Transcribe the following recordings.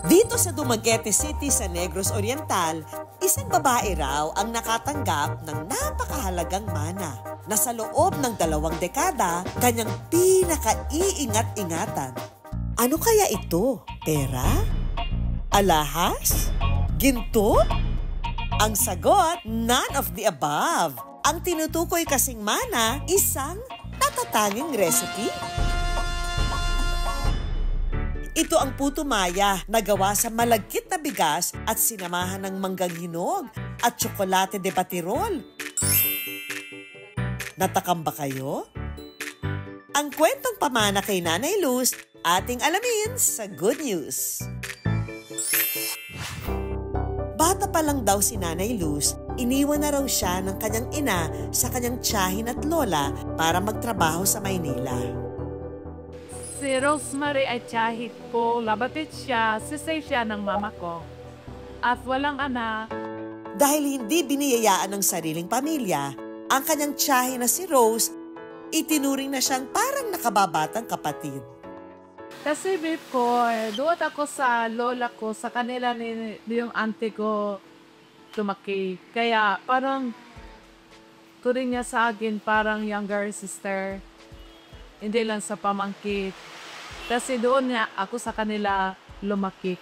Dito sa Dumaguete City sa Negros Oriental, isang babae raw ang nakatanggap ng napakahalagang mana na sa loob ng 2 dekada, kanyang pinaka-iingat-ingatan. Ano kaya ito? Pera? Alahas? Ginto? Ang sagot, none of the above. Ang tinutukoy kasing mana, isang natatanging recipe. Ito ang puto maya na gawa sa malagkit na bigas at sinamahan ng manggang hinog at tsokolate de batirol. Natakam ba kayo? Ang kwentong pamana kay Nanay Luz, ating alamin sa Good News. Bata pa lang daw si Nanay Luz, iniwan na raw siya ng kanyang ina sa kanyang tiyahin at lola para magtrabaho sa Maynila. Si Rosemary ay tiyahit ko, labatid siya, sisay siya ng mama ko. At walang anak. Dahil hindi biniyayaan ng sariling pamilya, ang kanyang tiyahin na si Rose, itinuring na siyang parang nakababatang kapatid. Kasi before, doon ako sa lola ko, sa kanila ni yung auntie ko tumaki. Kaya parang turing niya sa akin parang younger sister. Hindi lang sa pamangkit. Kasi doon niya ako sa kanila lumaki.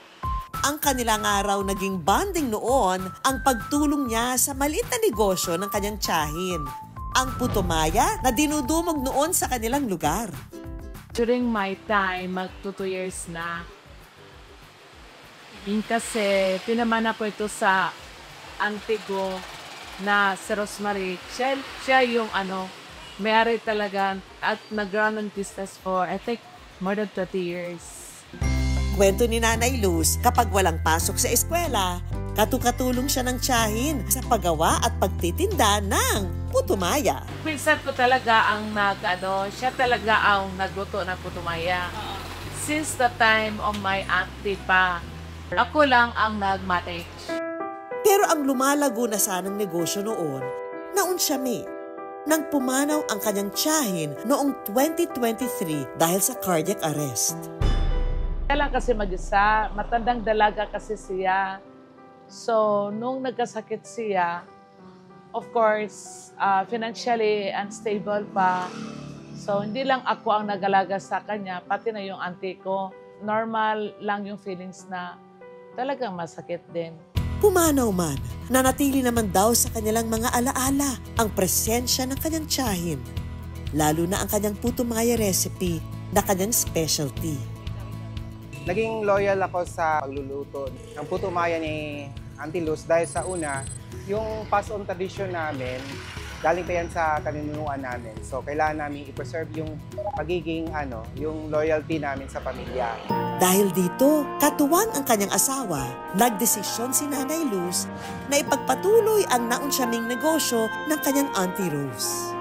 Ang kanilang araw naging bonding noon ang pagtulong niya sa maliit na negosyo ng kanyang tiyahin. Ang puto maya na dinudumog noon sa kanilang lugar. During my time, mag 2 years na. Kasi pinamana po ito sa auntie ko na si Rosemary. Siya yung may-ari talaga at nag-run ng business for, I think, more than 20 years. Kwento ni Nanay Luz, kapag walang pasok sa eskwela, katukatulong siya ng tiyahin sa paggawa at pagtitinda ng puto maya. Pinsan ko talaga ang siya talaga ang nagluto ng puto maya. Since the time of my auntie pa, ako lang ang nag-manage. Pero ang lumalago na sanang negosyo noon, naunsyami. Nang pumanaw ang kanyang tiyahin noong 2023 dahil sa cardiac arrest. Kaya lang kasi mag-isa, matandang dalaga kasi siya. So, nung nagkasakit siya, of course, financially unstable pa. So, hindi lang ako ang nag-alaga sa kanya, pati na yung auntie ko. Normal lang yung feelings na talagang masakit din. Pumanaw man, nanatili naman daw sa kanilang mga alaala ang presensya ng kanyang tiyahin. Lalo na ang kanyang puto maya recipe na kanyang specialty. Naging loyal ako sa pagluluto ng puto maya ni Auntie Luz dahil sa una, yung pass-on tradition namin, galing pa yan sa kaninunuan namin. So, kailangan namin i-preserve yung pagiging, yung loyalty namin sa pamilya. Dahil dito, katuwang ang kanyang asawa, nagdesisyon si Nanay Luz na ipagpatuloy ang naunsyaming negosyo ng kanyang Auntie Rose.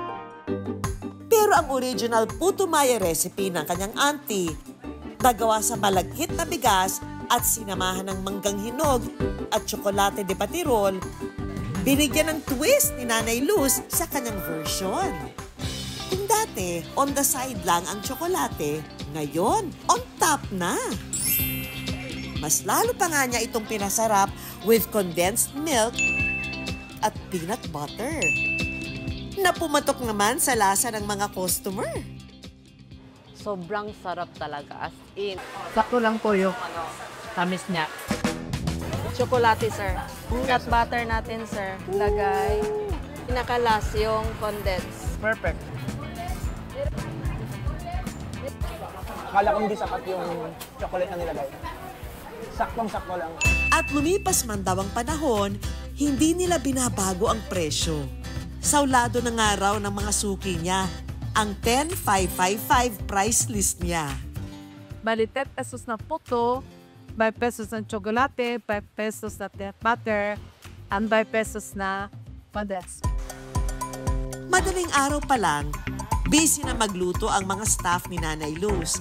Pero ang original puto maya recipe ng kanyang auntie, nagawa sa malagkit na bigas at sinamahan ng manggang hinog at tsokolate de batirol, binigyan ng twist ni Nanay Luz sa kanyang version. Kung dati, on the side lang ang tsokolate, ngayon, on top na. Mas lalo pa nga niya itong pinasarap with condensed milk at peanut butter. Napumatok naman sa lasa ng mga customer. Sobrang sarap talaga, as in. Sakto lang po yung tamis niya. Chocolate, sir. Peanut butter natin, sir. Lagay. Pinakalas yung condensed. Perfect. Akala ko hindi sapat yung chocolate na nilagay. Saktong-sakto lang. At lumipas man daw ang panahon, hindi nila binabago ang presyo. Saulado na nga raw ng mga suki niya ang 10,555 price list niya. Bali, 10 pesos na puto, 5 pesos na chocolate, 5 pesos na butter, and 5 pesos na condensed. Madaling araw pa lang, busy na magluto ang mga staff ni Nanay Luz.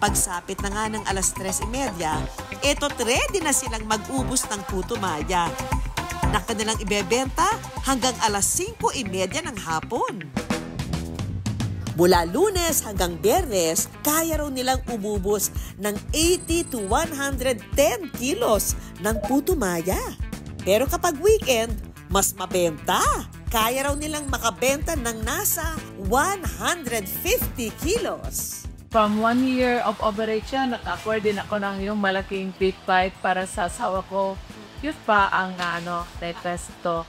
Pagsapit na nga ng 3:30, eto't ready na silang mag-ubos ng puto maya na kanilang ibebenta hanggang 5:30 ng hapon. Mula Lunes hanggang Biyernes, kaya raw nilang umubos ng 80 to 110 kilos ng puto maya. Pero kapag weekend, mas mabenta. Kaya raw nilang makabenta ng nasa 150 kilos. From 1 year of operation, naka-acquire din ako ng yung malaking pig fight para sa asawa ko. Yun pa ang request to.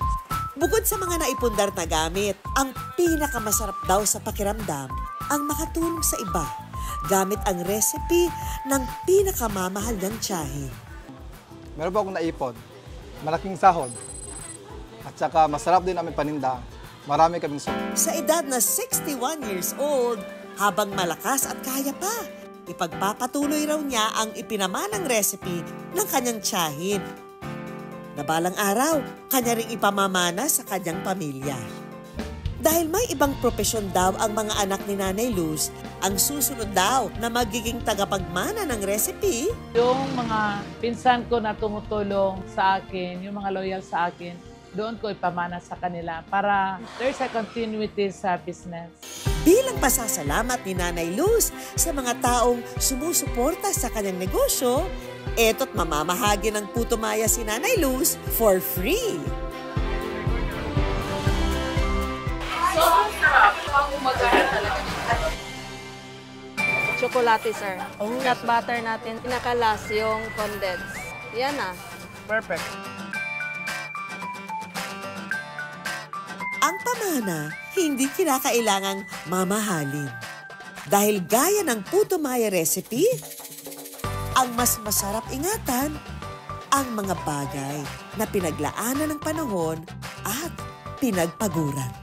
Bukod sa mga naipundar na gamit, ang pinakamasarap daw sa pakiramdam ang makatulong sa iba gamit ang recipe ng pinakamamahal ng tiyahin. Meron po akong naipon. Malaking sahod. At saka masarap din aming paninda. Marami kaming Sa edad na 61 years old, habang malakas at kaya pa, ipagpapatuloy raw niya ang ipinamanang recipe ng kanyang tiyahin. Na balang araw, kanya ring ipamamana sa kanyang pamilya. Dahil may ibang propesyon daw ang mga anak ni Nanay Luz, ang susunod daw na magiging tagapagmana ng recipe. Yung mga pinsan ko na tumutulong sa akin, yung mga loyal sa akin, doon ko ipamana sa kanila para there's a continuity sa business. Bilang pasasalamat ni Nanay Luz sa mga taong sumusuporta sa kanyang negosyo, eto't mamamahagi ng puto maya si Nanay Luz for free. Chocolate, sir. Nut butter natin. Pinakalas yung condensed. Yan na. perfect. Ang pamana, hindi kinakailangang mamahalin. Dahil gaya ng puto maya recipe, ang mas masarap ingatan ang mga bagay na pinaglaanan ng panahon at pinagpaguran.